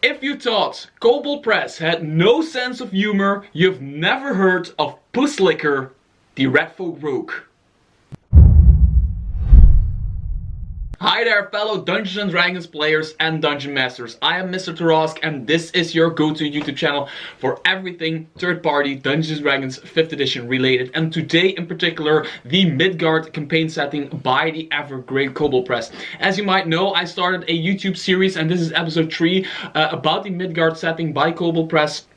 If you thought Kobold Press had no sense of humor, you've never heard of Pusslicker, the RATFOLK rogue. Hi there fellow Dungeons & Dragons players and Dungeon Masters. I am Mr. Tarask and this is your go-to YouTube channel for everything third-party Dungeons & Dragons 5th edition related. And today in particular, the Midgard campaign setting by the ever great Kobold Press. As you might know, I started a YouTube series and this is episode 3 about the Midgard setting by Kobold Press.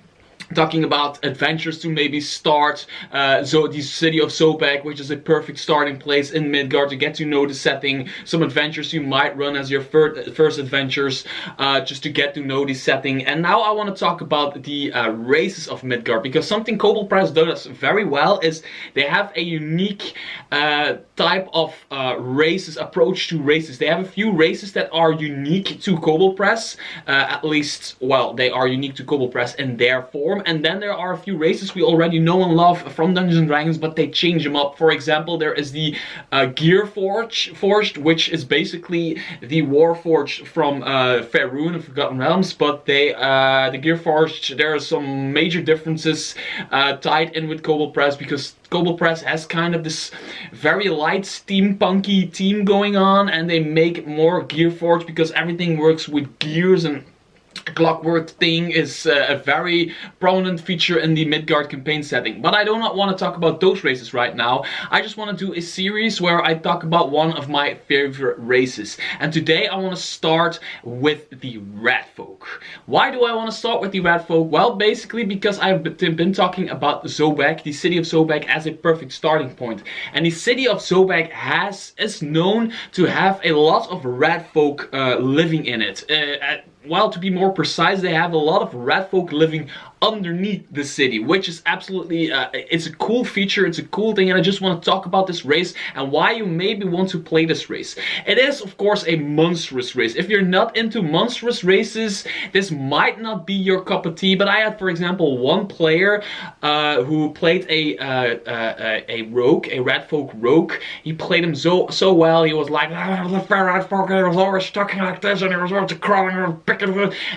Talking about adventures to maybe start the city of Sobek, which is a perfect starting place in Midgard to get to know the setting. Some adventures you might run as your first adventures, just to get to know the setting. And now I want to talk about the races of Midgard, because something Kobold Press does very well is they have a unique type of races, approach to races. They have a few races that are unique to Kobold Press, at least, well, they are unique to Kobold Press in their form. And then there are a few races we already know and love from Dungeons & Dragons, but they change them up. For example, there is the Forged, which is basically the Warforged from Faerun and Forgotten Realms, but the Gearforged, there are some major differences tied in with Kobold Press, because Kobold Press has kind of this very light steampunky theme going on, and they make more Gearforged because everything works with gears, and clockwork thing is a very prominent feature in the Midgard campaign setting. But I do not want to talk about those races right now. I just want to do a series where I talk about one of my favorite races. And today I want to start with the RATFOLK. Why do I want to start with the RATFOLK? Well, basically because I've been talking about Sobek, the city of Sobek, as a perfect starting point. And the city of Sobek is known to have a lot of RATFOLK living in it. Well, to be more precise, they have a lot of RATFOLK living underneath the city, which is absolutely, it's a cool feature, it's a cool thing, and I just want to talk about this race and why you maybe want to play this race. It is, of course, a monstrous race. If you're not into monstrous races, this might not be your cup of tea, but I had, for example, one player who played a rogue, a RATFOLK rogue. He played him so well, he was like, the RATFOLK, he was always talking like this, and he was always crawling around,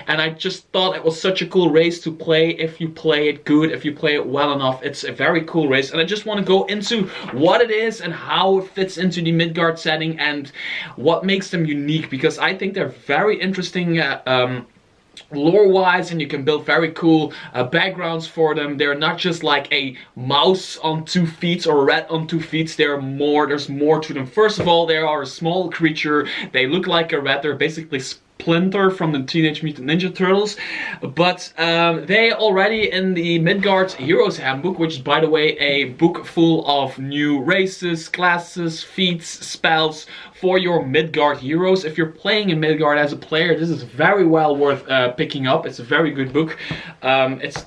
and I just thought it was such a cool race to play. If you play it good, if you play it well enough, it's a very cool race. And I just want to go into what it is and how it fits into the Midgard setting and what makes them unique, because I think they're very interesting lore-wise, and you can build very cool backgrounds for them. They're not just like a mouse on 2 feet or a rat on 2 feet. There's more to them. First of all, they are a small creature. They look like a rat. They're basically Splinter from the Teenage Mutant Ninja Turtles, but they already in the Midgard Heroes Handbook, which is, by the way, a book full of new races, classes, feats, spells for your Midgard heroes. If you're playing in Midgard as a player, this is very well worth picking up. It's a very good book. It's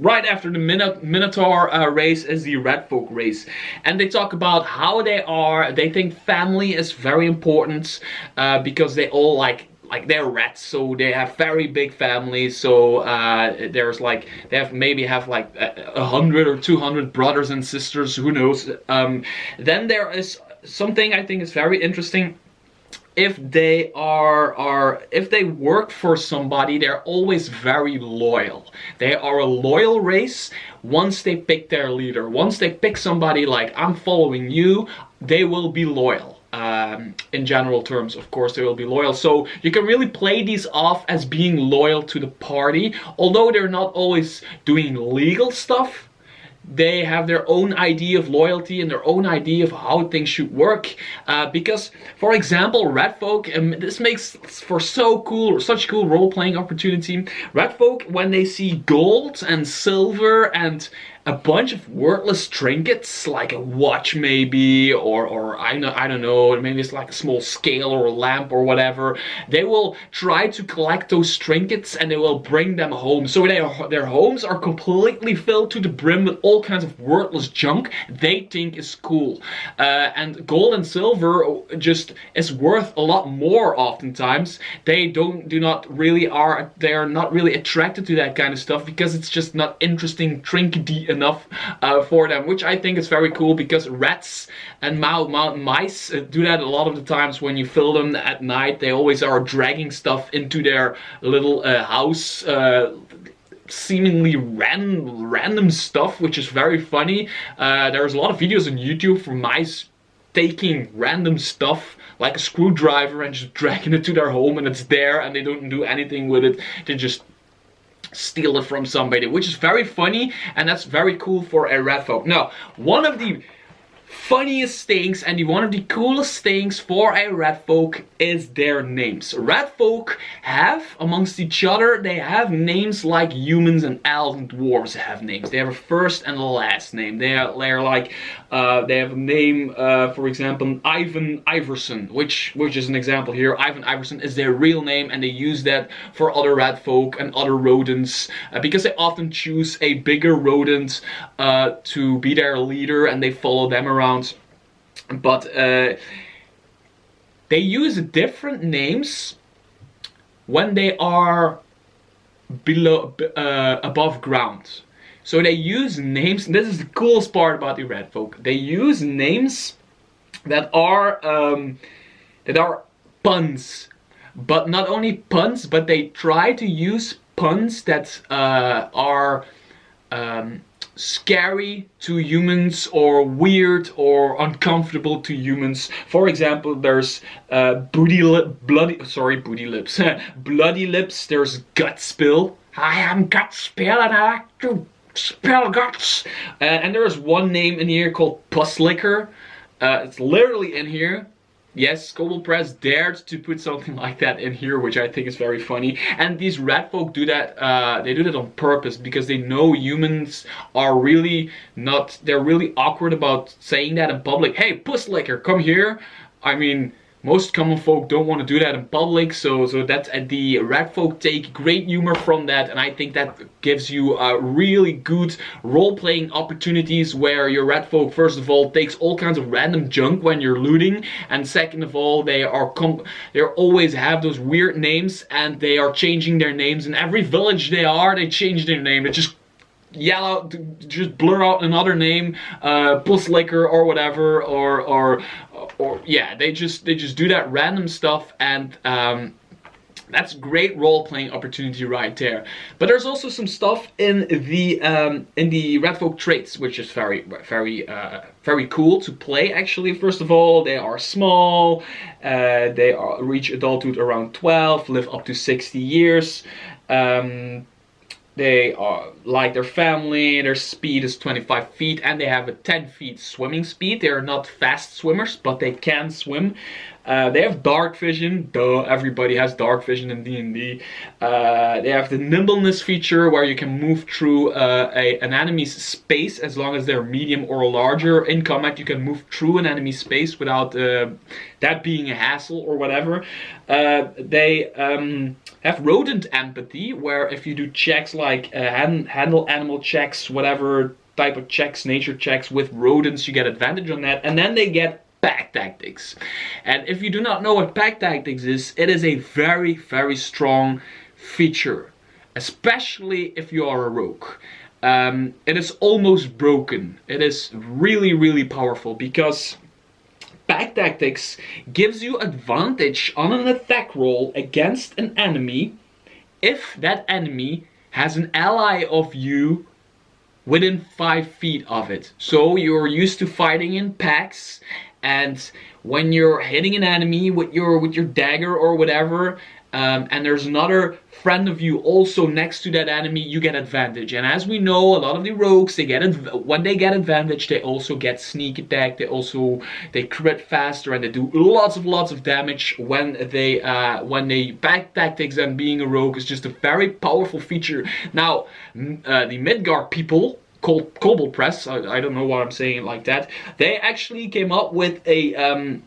right after the Minotaur race is the RATFOLK race. And they talk about how they think family is very important, because they all like they're rats, so they have very big families. So there's like maybe have like 100 or 200 brothers and sisters, who knows. Then there is something I think is very interesting. If they if they work for somebody, they're always very loyal. They are a loyal race once they pick their leader. Once they pick somebody like, I'm following you, they will be loyal. In general terms, of course, they will be loyal. So you can really play these off as being loyal to the party. Although they're not always doing legal stuff, they have their own idea of loyalty and their own idea of how things should work. Because, for example, RATFOLK, this makes for such a cool role-playing opportunity. RATFOLK, when they see gold and silver and a bunch of worthless trinkets, like a watch maybe, or I don't know, maybe it's like a small scale or a lamp or whatever, they will try to collect those trinkets and they will bring them home. So their homes are completely filled to the brim with all kinds of worthless junk they think is cool. And gold and silver just is worth a lot more oftentimes. They are not really attracted to that kind of stuff because it's just not interesting, trinkety enough for them, which I think is very cool, because rats and mountain mice do that a lot of the times when you fill them at night. They always are dragging stuff into their little house, seemingly random stuff, which is very funny. There's a lot of videos on YouTube for mice taking random stuff like a screwdriver and just dragging it to their home, and it's there and they don't do anything with it. They just steal it from somebody, which is very funny, and that's very cool for a RATFOK. Now, one of the funniest things and one of the coolest things for a RATFOK is their names. RATFOK have, amongst each other, they have names like humans and elves and dwarves have names. They have a first and a last name. They're like, they have a name, for example, Ivan Iverson, which is an example here. Ivan Iverson is their real name, and they use that for other RATFOK and other rodents, because they often choose a bigger rodent to be their leader, and they follow them around. But they use different names when they are above ground. So they use names, and this is the coolest part about the RATFOK. They use names that are puns, but not only puns, but they try to use puns that are scary to humans, or weird or uncomfortable to humans. For example, there's bloody lips. There's gut spill. I am gut spill and I like to spill guts. And there is one name in here called Puss Licker. It's literally in here. Yes, Kobold Press dared to put something like that in here, which I think is very funny. And these RATFOK do that, they do that on purpose, because they know humans are really not, they're really awkward about saying that in public. Hey, Puss Licker, come here. I mean, most common folk don't want to do that in public, so that's the RATFOK take great humor from that, and I think that gives you really good role-playing opportunities where your RATFOK, first of all, takes all kinds of random junk when you're looting, and second of all, they always have those weird names, and they are changing their names. In every village they change their name. They just yell out, just blur out another name, Puss Licker or whatever, or yeah, they just do that random stuff, and that's great role-playing opportunity right there. But there's also some stuff in the RATFOK traits, which is very cool to play. Actually, first of all, they are small. They reach adulthood around 12, live up to 60 years. They are like their family, their speed is 25 feet, and they have a 10 feet swimming speed. They are not fast swimmers, but they can swim. They have dark vision. Duh, everybody has dark vision in D&D. They have the nimbleness feature, where you can move through an enemy's space as long as they're medium or larger. In combat, you can move through an enemy's space without that being a hassle or whatever. They have rodent empathy, where if you do checks like handle animal checks, whatever type of checks, nature checks with rodents, you get advantage on that. And then they get pack tactics. And if you do not know what pack tactics is, it is a very, very strong feature, especially if you are a rogue. It is almost broken. It is really, really powerful, because pack tactics gives you advantage on an attack roll against an enemy if that enemy has an ally of you within 5 feet of it. So you're used to fighting in packs, and when you're hitting an enemy with your dagger or whatever, and there's another friend of you also next to that enemy, you get advantage. And as we know, a lot of the rogues, when they get advantage, they also get sneak attack. They crit faster, and they do lots of damage when they pack tactics. And being a rogue is just a very powerful feature. Now, the Midgard people, called Kobold Press, I don't know why I'm saying it like that, they actually came up with a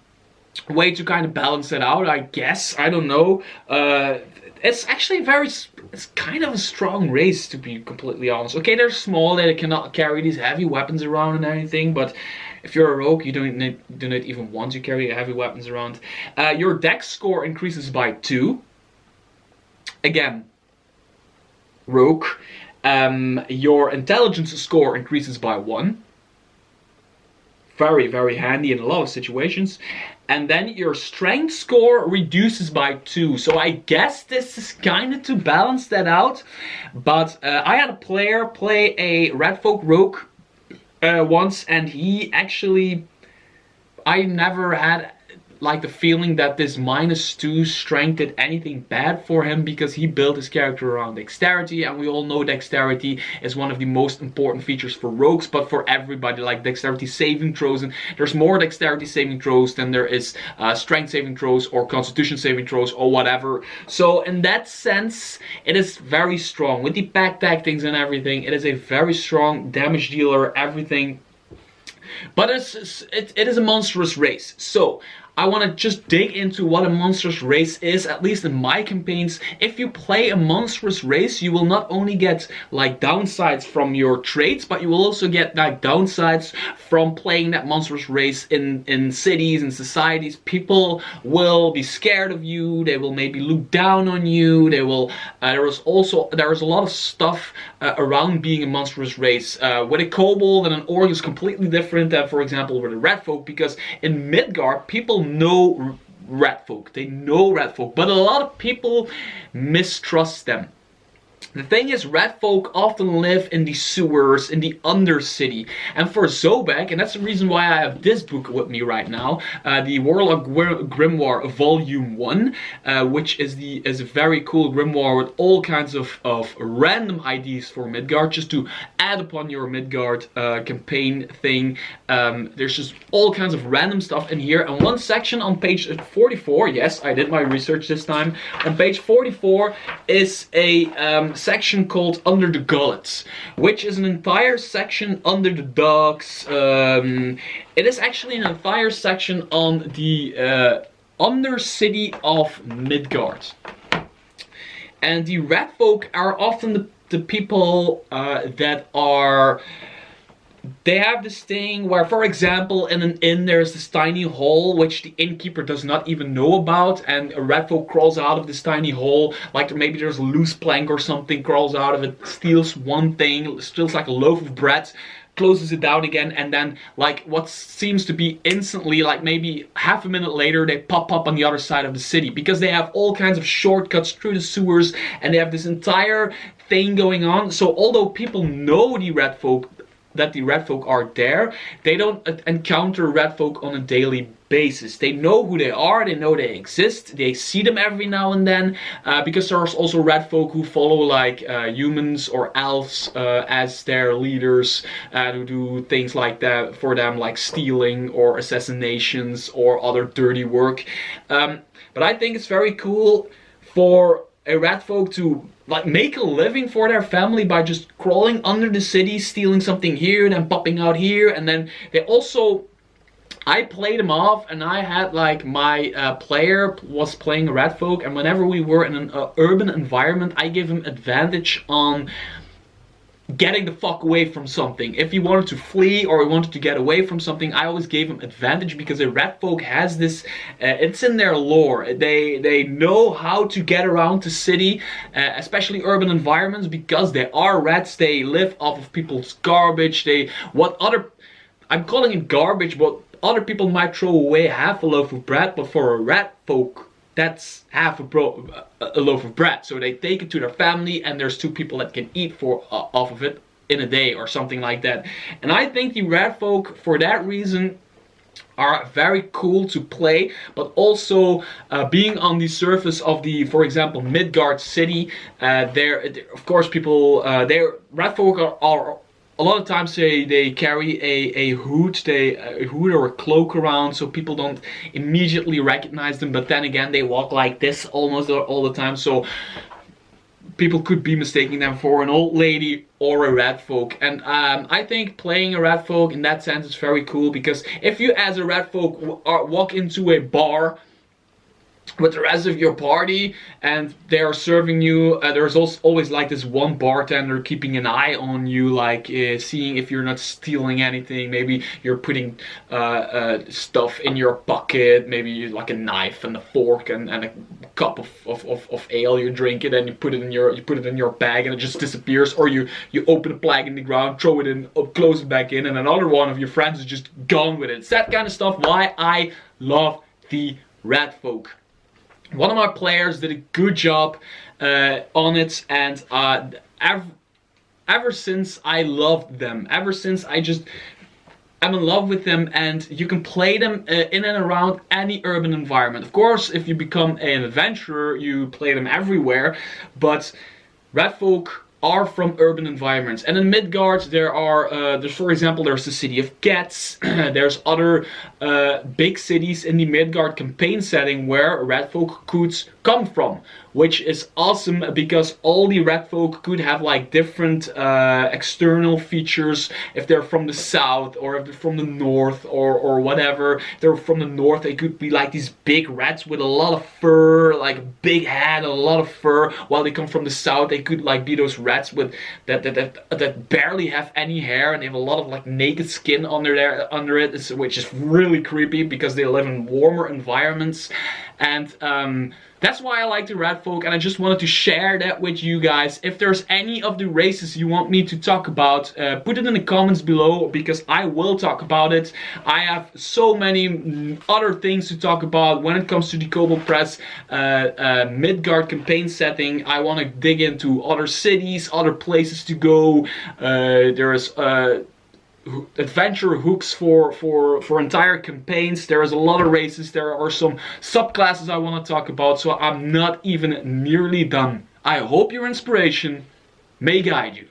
way to kind of balance it out, I guess. I don't know. It's actually it's kind of a strong race, to be completely honest. Okay, they're small, they cannot carry these heavy weapons around and anything, but if you're a rogue, you do not even want to carry heavy weapons around. Your dex score increases by 2. Again, rogue. Your intelligence score increases by 1. Very, very handy in a lot of situations. And then your strength score reduces by 2. So I guess this is kind of to balance that out. But I had a player play a RATFOK rogue once, and he actually... I never had like the feeling that this -2 strength did anything bad for him, because he built his character around dexterity, and we all know dexterity is one of the most important features for rogues, but for everybody, like dexterity saving throws, and there's more dexterity saving throws than there is strength saving throws or constitution saving throws or whatever. So in that sense, it is very strong with the back tactics and everything. It is a very strong damage dealer, everything. But it is a monstrous race. So I want to just dig into what a monstrous race is, at least in my campaigns. If you play a monstrous race, you will not only get like downsides from your traits, but you will also get like downsides from playing that monstrous race in cities and societies. People will be scared of you, they will maybe look down on you, they will there is a lot of stuff around being a monstrous race. With a kobold and an orc is completely different than, for example, with a RATFOK, because in Midgard people know RATFOK. They know RATFOK, but a lot of people mistrust them. The thing is, RATFOK often live in the sewers, in the Undercity. And for Zobek, and that's the reason why I have this book with me right now, the Warlock Grimoire Volume 1, which is a very cool grimoire with all kinds of random ideas for Midgard, just to add upon your Midgard campaign thing. There's just all kinds of random stuff in here. And one section on page 44, yes, I did my research this time, on page 44 is a section called Under the Gullets, which is an entire section under the docks. It is actually an entire section on the Undercity of Midgard. And the RATFOK are often the people that are... They have this thing where, for example, in an inn there's this tiny hole which the innkeeper does not even know about, and a RATFOK crawls out of this tiny hole, like maybe there's a loose plank or something, crawls out of it, steals one thing, steals like a loaf of bread, closes it down again, and then like what seems to be instantly, like maybe half a minute later, they pop up on the other side of the city, because they have all kinds of shortcuts through the sewers, and they have this entire thing going on. So although people know the RATFOK are there, they don't encounter RATFOK on a daily basis. They know who they are, they know they exist, they see them every now and then, because there's also RATFOK who follow like humans or elves as their leaders, who do things like that for them, like stealing or assassinations or other dirty work. But I think it's very cool for a RATFOK to like make a living for their family by just crawling under the city, stealing something here, then popping out here, and then they also... I played them off, and I had like my player was playing a RATFOK, and whenever we were in an urban environment, I gave him advantage on getting the fuck away from something. If he wanted to flee or he wanted to get away from something, I always gave him advantage, because a RATFOK has this, it's in their lore. They know how to get around the city, especially urban environments, because they are rats. They live off of people's garbage. I'm calling it garbage, but other people might throw away half a loaf of bread, but for a RATFOK, that's half a loaf of bread. So they take it to their family, and there's 2 people that can eat off of it in a day or something like that. And I think the RATFOK, for that reason, are very cool to play, but also being on the surface of the, for example, Midgard city, of course people, RATFOK are a lot of times they carry a hood, a hood or a cloak around, so people don't immediately recognize them. But then again, they walk like this almost all the time, so people could be mistaking them for an old lady or a RATFOK. And I think playing a RATFOK in that sense is very cool, because if you as a RATFOK walk into a bar with the rest of your party, and they are serving you. There's also always like this one bartender keeping an eye on you, like seeing if you're not stealing anything. Maybe you're putting stuff in your pocket, maybe like a knife and a fork and a cup of ale you drink it, and you put it in your bag and it just disappears. Or you open a plug in the ground, throw it in, close it back in, and another one of your friends is just gone with it. It's that kind of stuff why I love the RATFOK. One of my players did a good job on it, and ever since I loved them, ever since I'm in love with them, and you can play them in and around any urban environment. Of course, if you become an adventurer, you play them everywhere, but RATFOK are from urban environments. And in Midgard there's, for example, there's the city of Cats. There's other big cities in the Midgard campaign setting where RATFOK could come from, which is awesome because all the RATFOK could have like different external features. If they're from the south, or if they're from the north, or whatever. If they're from the north, they could be like these big rats with a lot of fur, like a big head and a lot of fur. While they come from the south, they could like be those rats with that barely have any hair, and they have a lot of like naked skin under it, which is really creepy because they live in warmer environments. And that's why I like the RATFOK, and I just wanted to share that with you guys. If there's any of the races you want me to talk about, put it in the comments below, because I will talk about it. I have so many other things to talk about when it comes to the Kobold Press Midgard campaign setting. I want to dig into other cities, other places to go. There's adventure hooks for entire campaigns. There is a lot of races. There are some subclasses I want to talk about, so I'm not even nearly done. I hope your inspiration may guide you.